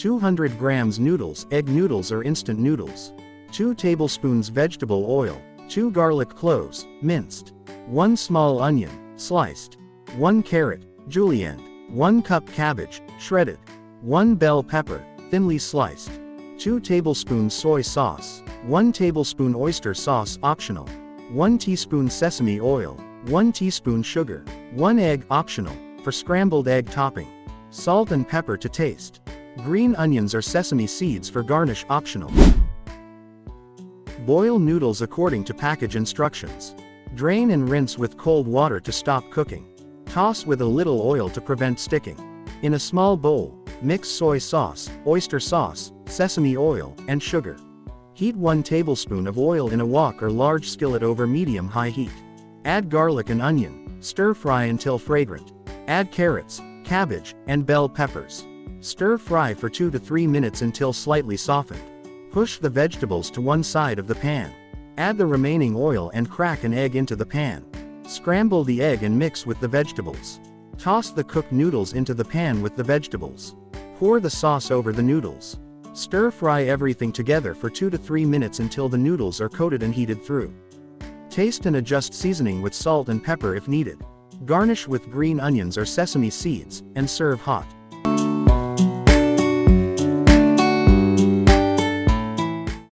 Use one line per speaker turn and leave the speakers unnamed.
200 grams noodles, egg noodles or instant noodles. 2 tablespoons vegetable oil. 2 garlic cloves, minced. 1 small onion, sliced. 1 carrot, julienne. 1 cup cabbage, shredded. 1 bell pepper, thinly sliced. 2 tablespoons soy sauce. 1 tablespoon oyster sauce optional. 1 teaspoon sesame oil. 1 teaspoon sugar. 1 egg optional, for scrambled egg topping. Salt and pepper to taste. Green onions or sesame seeds for garnish optional. Boil noodles according to package instructions. Drain and rinse with cold water to stop cooking. Toss with a little oil to prevent sticking. In a small bowl, mix soy sauce, oyster sauce, sesame oil, and sugar. Heat 1 tablespoon of oil in a wok or large skillet over medium-high heat. Add garlic and onion, stir fry until fragrant. Add carrots, cabbage, and bell peppers. Stir fry for 2 to 3 minutes until slightly softened. Push the vegetables to one side of the pan. Add the remaining oil and crack an egg into the pan. Scramble the egg and mix with the vegetables. Toss the cooked noodles into the pan with the vegetables. Pour the sauce over the noodles. Stir fry everything together for 2 to 3 minutes until the noodles are coated and heated through. Taste and adjust seasoning with salt and pepper if needed. Garnish with green onions or sesame seeds, and serve hot.